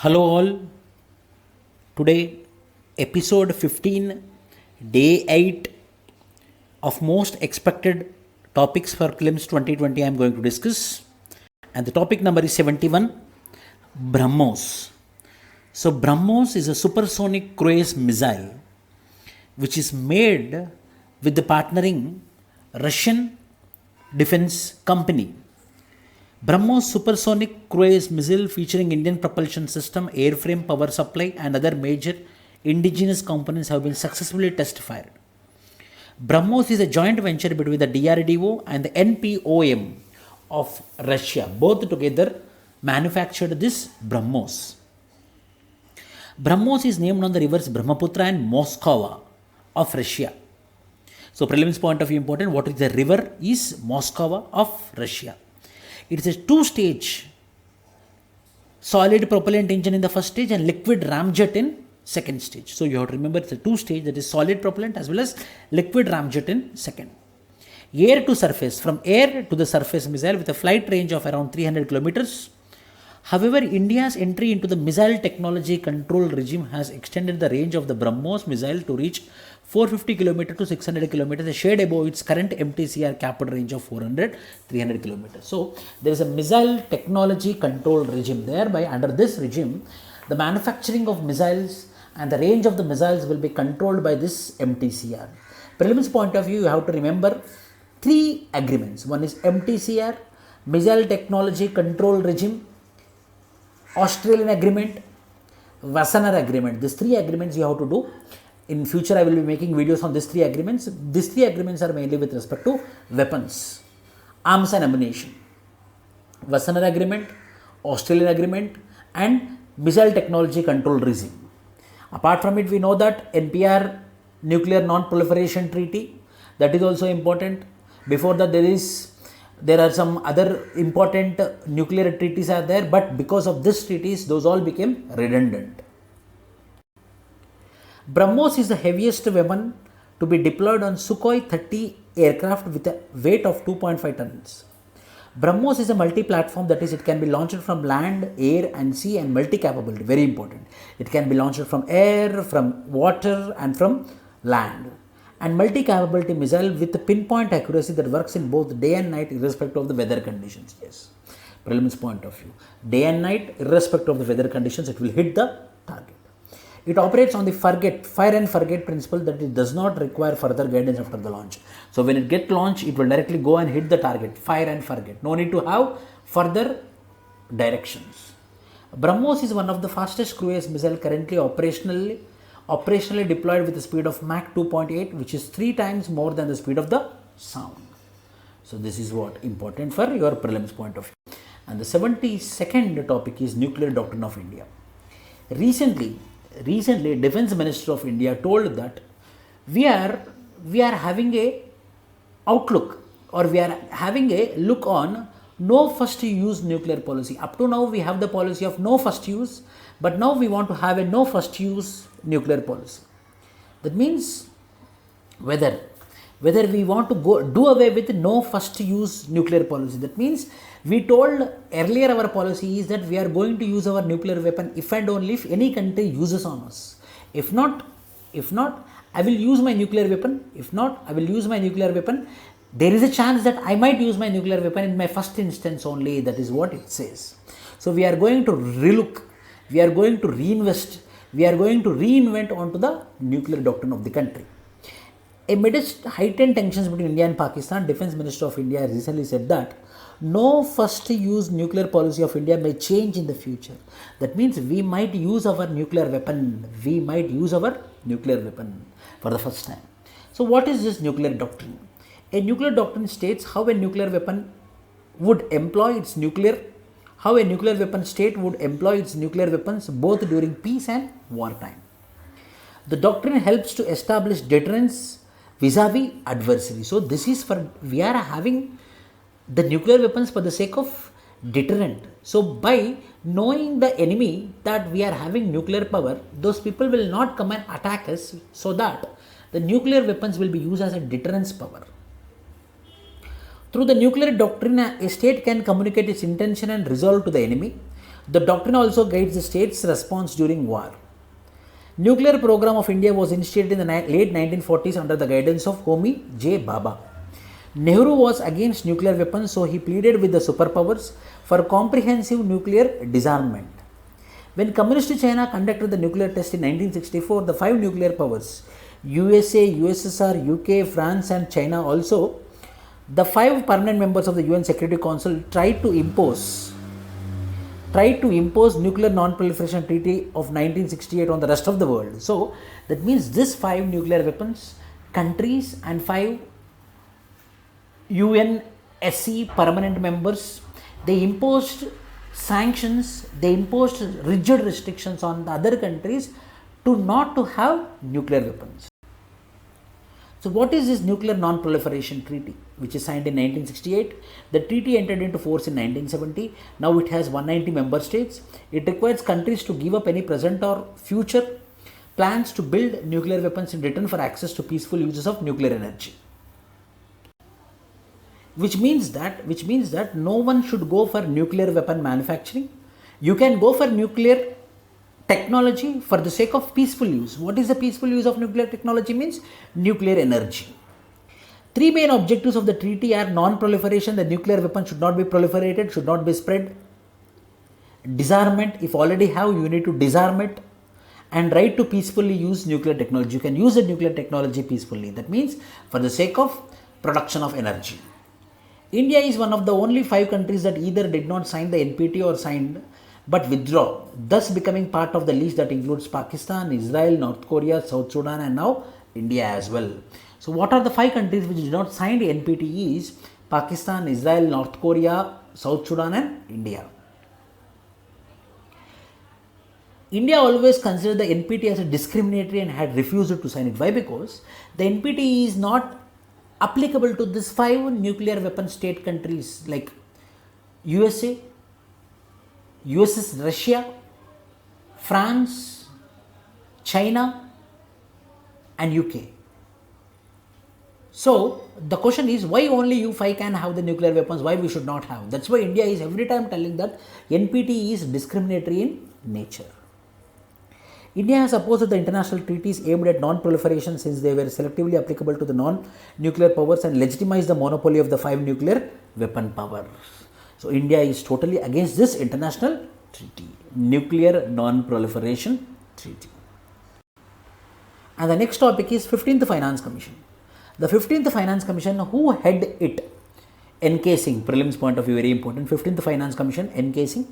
Hello, all. Today, episode 15, day 8 of most expected topics for Prelims 2020, I am going to discuss. And the topic number is 71, BrahMos. So, BrahMos is a supersonic cruise missile which is made with the partnering Russian defense company. BrahMos supersonic cruise missile featuring Indian propulsion system, airframe, power supply and other major indigenous components have been successfully test fired. BrahMos is a joint venture between the DRDO and the NPOM of Russia. Both together manufactured this BrahMos. BrahMos is named on the rivers Brahmaputra and Moskova of Russia. So prelims point of view important, what is the river is Moskova of Russia. It is a two-stage solid propellant engine in the first stage and liquid ramjet in second stage. So you have to remember it's a two-stage, that is solid propellant as well as liquid ramjet in second. Air to surface, from air to the surface missile with a flight range of around 300 kilometers. However, India's entry into the missile technology control regime has extended the range of the BrahMos missile to reach 450 km to 600 km, a shade above its current MTCR capped range of 300 km. So, there is a missile technology control regime there. By under this regime, the manufacturing of missiles and the range of the missiles will be controlled by this MTCR. Prelims point of view, you have to remember three agreements. One is MTCR, Missile Technology Control Regime, Australian Agreement, Wassenaar Agreement. These three agreements you have to do. In future, I will be making videos on these three agreements. These three agreements are mainly with respect to weapons, arms and ammunition. Wassenaar Agreement, Australian Agreement and Missile Technology Control Regime. Apart from it, we know that NPR, Nuclear Non-Proliferation Treaty, that is also important. Before that, there are some other important nuclear treaties are there, but because of these treaties, those all became redundant. BrahMos is the heaviest weapon to be deployed on Sukhoi 30 aircraft with a weight of 2.5 tons. BrahMos is a multi-platform, that is, it can be launched from land, air and sea and multi-capability, very important. It can be launched from air, from water and from land. And multi-capability missile with pinpoint accuracy that works in both day and night irrespective of the weather conditions. Yes, prelims point of view. Day and night irrespective of the weather conditions, it will hit the target. It operates on the fire and forget principle, that it does not require further guidance after the launch. So when it gets launched, it will directly go and hit the target, fire and forget. No need to have further directions. BrahMos is one of the fastest cruise missile currently operationally deployed with a speed of Mach 2.8, which is 3 times more than the speed of the sound. So this is what important for your prelims point of view. And the 72nd topic is nuclear doctrine of India. Recently, Defense Minister of India told that we are having a outlook, or we are having a look on no first use nuclear policy. Up to now we have the policy of no first use, but now we want to have a no first use nuclear policy. That means whether we want to do away with no first use nuclear policy. That means we told earlier our policy is that we are going to use our nuclear weapon if and only if any country uses on us. If not, I will use my nuclear weapon. If not, I will use my nuclear weapon. There is a chance that I might use my nuclear weapon in my first instance only. That is what it says. So we are going to relook, we are going to reinvest, we are going to reinvent onto the nuclear doctrine of the country. Amidst heightened tensions between India and Pakistan, Defense Minister of India recently said that no first use nuclear policy of India may change in the future. That means we might use our nuclear weapon. We might use our nuclear weapon for the first time. So what is this nuclear doctrine? A nuclear doctrine states how a nuclear weapon would employ its nuclear, how a nuclear weapon state would employ its nuclear weapons both during peace and wartime. The doctrine helps to establish deterrence vis-a-vis adversary. So this is for, we are having the nuclear weapons for the sake of deterrent. So by knowing the enemy that we are having nuclear power, those people will not come and attack us, so that the nuclear weapons will be used as a deterrence power. Through the nuclear doctrine, a state can communicate its intention and resolve to the enemy. The doctrine also guides the state's response during war. Nuclear program of India was initiated in the late 1940s under the guidance of Homi J. Bhabha. Nehru was against nuclear weapons, so he pleaded with the superpowers for comprehensive nuclear disarmament. When Communist China conducted the nuclear test in 1964, the five nuclear powers, USA, USSR, UK, France and China also, the five permanent members of the UN Security Council tried to impose nuclear non-proliferation treaty of 1968 on the rest of the world. So that means this five nuclear weapons countries and five UNSC permanent members, they imposed sanctions, they imposed rigid restrictions on the other countries to not to have nuclear weapons. So what is this nuclear non-proliferation treaty, which is signed in 1968? The treaty entered into force in 1970. Now it has 190 member states. It requires countries to give up any present or future plans to build nuclear weapons in return for access to peaceful uses of nuclear energy. Which means that no one should go for nuclear weapon manufacturing. You can go for nuclear technology for the sake of peaceful use. What is the peaceful use of nuclear technology means? Nuclear energy. Three main objectives of the treaty are non-proliferation, the nuclear weapon should not be proliferated, should not be spread. Disarmament, if already have, you need to disarm it. And right to peacefully use nuclear technology. You can use the nuclear technology peacefully. That means for the sake of production of energy. India is one of the only five countries that either did not sign the NPT or signed but withdraw, thus becoming part of the list that includes Pakistan, Israel, North Korea, South Sudan and now India as well. So what are the five countries which did not sign the NPT is Pakistan, Israel, North Korea, South Sudan and India. India always considered the NPT as a discriminatory and had refused to sign it. Why? Because the NPT is not applicable to these five nuclear weapon state countries like USA, USS Russia, France, China and UK. So the question is, why only you five can have the nuclear weapons, why we should not have? That's why India is every time telling that NPT is discriminatory in nature. India has opposed the international treaties aimed at non-proliferation since they were selectively applicable to the non-nuclear powers and legitimized the monopoly of the five nuclear weapon powers. So India is totally against this international treaty, nuclear non-proliferation treaty. And the next topic is 15th Finance Commission. The 15th Finance Commission, who head it? NK Singh, prelims point of view, very important. 15th Finance Commission, NK Singh,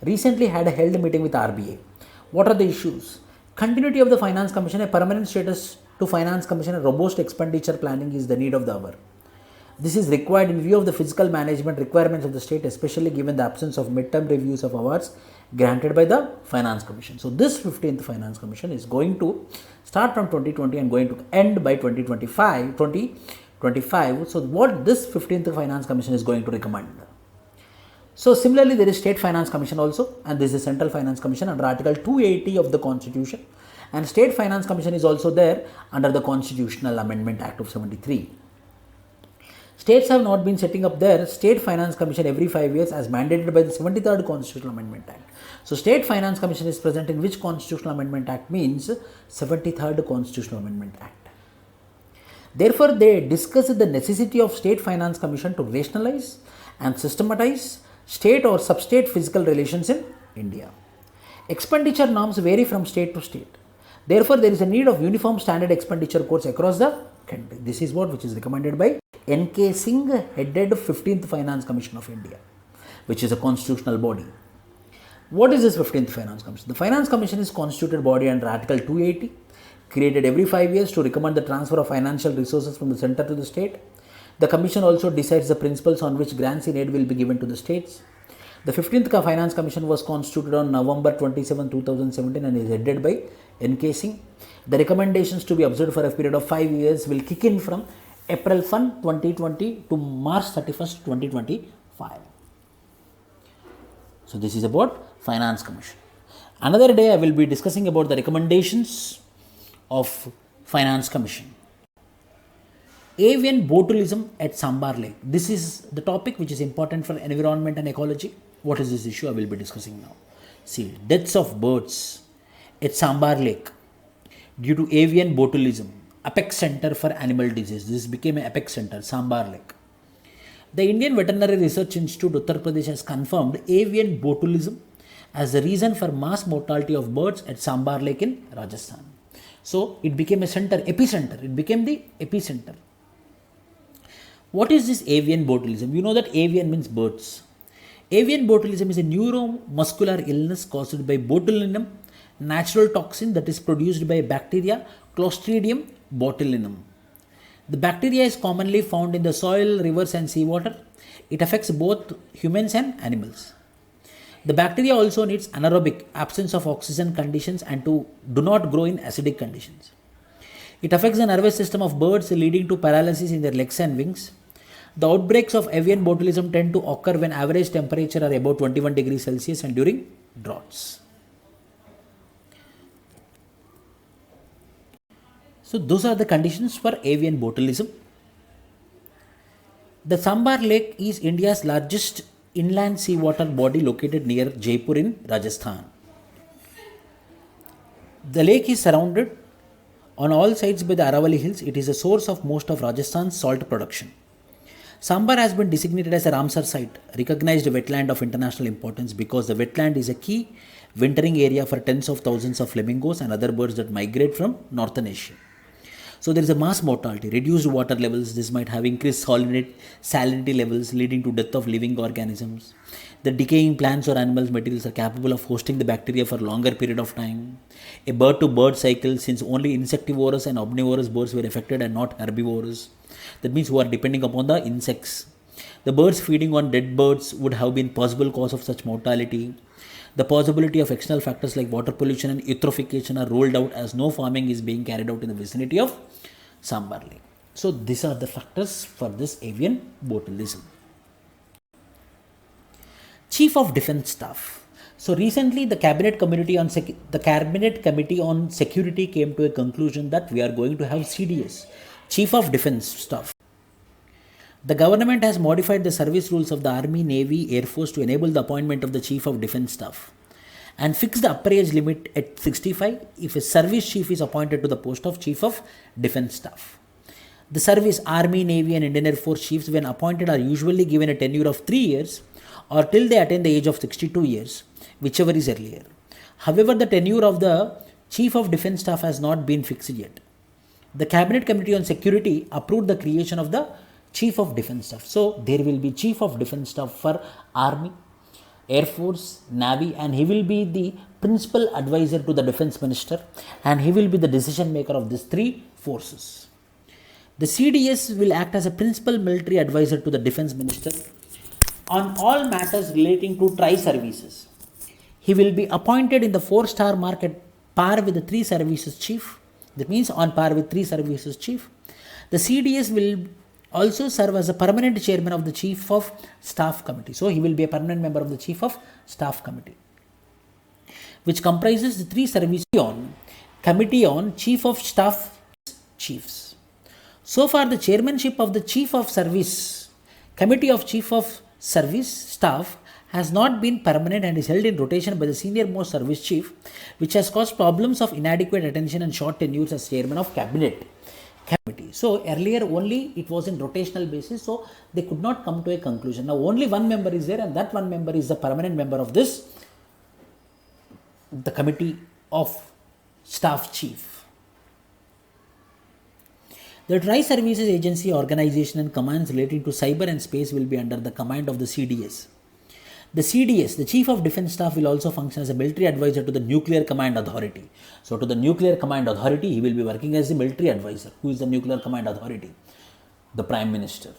recently had a held meeting with RBI. What are the issues? Continuity of the Finance Commission, a permanent status to Finance Commission, and robust expenditure planning is the need of the hour. This is required in view of the fiscal management requirements of the state, especially given the absence of midterm reviews of awards granted by the Finance Commission. So this 15th Finance Commission is going to start from 2020 and going to end by 2025. So what this 15th Finance Commission is going to recommend? So similarly, there is State Finance Commission also, and this is Central Finance Commission under Article 280 of the Constitution, and State Finance Commission is also there under the Constitutional Amendment Act of 73. States have not been setting up their State Finance Commission every 5 years as mandated by the 73rd Constitutional Amendment Act. So State Finance Commission is present in which Constitutional Amendment Act means 73rd Constitutional Amendment Act. Therefore, they discussed the necessity of State Finance Commission to rationalize and systematize state or sub-state fiscal relations in India. Expenditure norms vary from state to state. Therefore, there is a need of uniform standard expenditure codes across the country. This is what which is recommended by NK Singh headed 15th Finance Commission of India, which is a constitutional body. What is this 15th Finance Commission? The Finance Commission is constituted body under Article 280, created every 5 years to recommend the transfer of financial resources from the center to the state. The Commission also decides the principles on which grants in aid will be given to the states. The 15th Finance Commission was constituted on November 27, 2017 and is headed by NK Singh. The recommendations to be observed for a period of 5 years will kick in from April 1, 2020 to March 31st, 2025. So this is about Finance Commission. Another day I will be discussing about the recommendations of Finance Commission. Avian botulism at Sambar Lake. This is the topic which is important for environment and ecology. What is this issue? I will be discussing now. See, deaths of birds at Sambar Lake due to avian botulism, apex center for animal disease. This became an apex center, Sambar Lake. The Indian Veterinary Research Institute, Uttar Pradesh, has confirmed avian botulism as the reason for mass mortality of birds at Sambar Lake in Rajasthan. So it became a center, epicenter. It became the epicenter. What is this avian botulism? You know that avian means birds. Avian botulism is a neuromuscular illness caused by botulinum, natural toxin that is produced by bacteria Clostridium botulinum. The bacteria is commonly found in the soil, rivers and seawater. It affects both humans and animals. The bacteria also needs anaerobic, absence of oxygen conditions, and do not grow in acidic conditions. It affects the nervous system of birds, leading to paralysis in their legs and wings. The outbreaks of avian botulism tend to occur when average temperature are above 21 degrees Celsius and during droughts. So those are the conditions for avian botulism. The Sambar Lake is India's largest inland seawater body located near Jaipur in Rajasthan. The lake is surrounded on all sides by the Aravalli Hills. It is a source of most of Rajasthan's salt production. Sambar has been designated as a Ramsar site, recognized wetland of international importance because the wetland is a key wintering area for tens of thousands of flamingos and other birds that migrate from northern Asia. So there is a mass mortality, reduced water levels. This might have increased salinity levels, leading to death of living organisms. The decaying plants or animals materials are capable of hosting the bacteria for a longer period of time. A bird-to-bird cycle, since only insectivorous and omnivorous birds were affected and not herbivorous. That means who are depending upon the insects. The birds feeding on dead birds would have been possible cause of such mortality. The possibility of external factors like water pollution and eutrophication are ruled out as no farming is being carried out in the vicinity of Sambar Lake. So these are the factors for this avian botulism. Chief of Defence Staff. So recently the Cabinet Committee on Security came to a conclusion that we are going to have CDS, Chief of Defence Staff. The government has modified the service rules of the Army, Navy, Air Force to enable the appointment of the Chief of Defence Staff and fix the upper age limit at 65 if a service chief is appointed to the post of Chief of Defence Staff. The service Army, Navy and Indian Air Force chiefs when appointed are usually given a tenure of 3 years or till they attain the age of 62 years, whichever is earlier. However, the tenure of the Chief of Defence Staff has not been fixed yet. The Cabinet Committee on Security approved the creation of the Chief of Defence Staff. So there will be Chief of Defence Staff for Army, Air Force, Navy, and he will be the principal advisor to the Defence Minister and he will be the decision maker of these three forces. The CDS will act as a principal military advisor to the Defence Minister on all matters relating to tri-services. He will be appointed in the 4-star mark at par with the 3 services chief. That means on par with 3 services chief. The CDS will also serve as a permanent chairman of the Chief of Staff Committee. So he will be a permanent member of the Chief of Staff Committee, which comprises the 3 service Committee on Chief of Staff Chiefs. So far, the chairmanship of the Chief of Service Committee of Chief of Service Staff has not been permanent and is held in rotation by the senior most service chief, which has caused problems of inadequate attention and short tenures as chairman of Cabinet Committee. So earlier only it was in rotational basis, so they could not come to a conclusion. Now only one member is there and that one member is the permanent member of this, the Committee of Staff Chief. The Tri-Services Agency organization and commands relating to cyber and space will be under the command of the CDS. The CDS, the Chief of Defence Staff, will also function as a military advisor to the Nuclear Command Authority. So to the Nuclear Command Authority, he will be working as the military advisor. Who is the Nuclear Command Authority? The Prime Minister.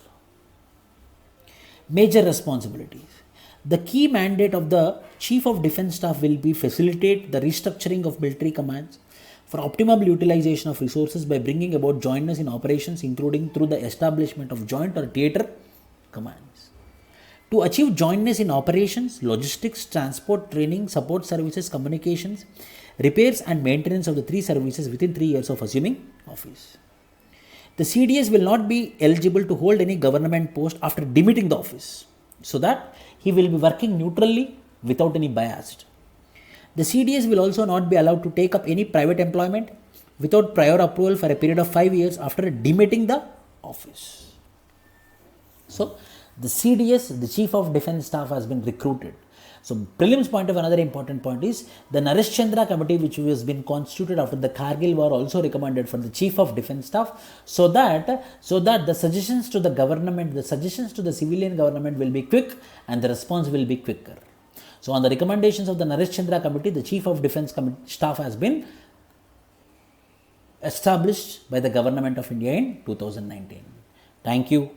Major responsibilities. The key mandate of the Chief of Defence Staff will be facilitate the restructuring of military commands for optimal utilization of resources by bringing about jointness in operations, including through the establishment of joint or theatre commands. To achieve jointness in operations, logistics, transport, training, support services, communications, repairs and maintenance of the 3 services within 3 years of assuming office. The CDS will not be eligible to hold any government post after demitting the office, so that he will be working neutrally without any bias. The CDS will also not be allowed to take up any private employment without prior approval for a period of 5 years after demitting the office. So, the CDS, the Chief of Defence Staff, has been recruited. So, prelims point of another important point is the Naresh Chandra committee, which has been constituted after the Kargil war, also recommended for the Chief of Defence Staff, so that the suggestions to the government, the suggestions to the civilian government will be quick and the response will be quicker. So, on the recommendations of the Naresh Chandra committee, the Chief of Defence Staff has been established by the Government of India in 2019. Thank you.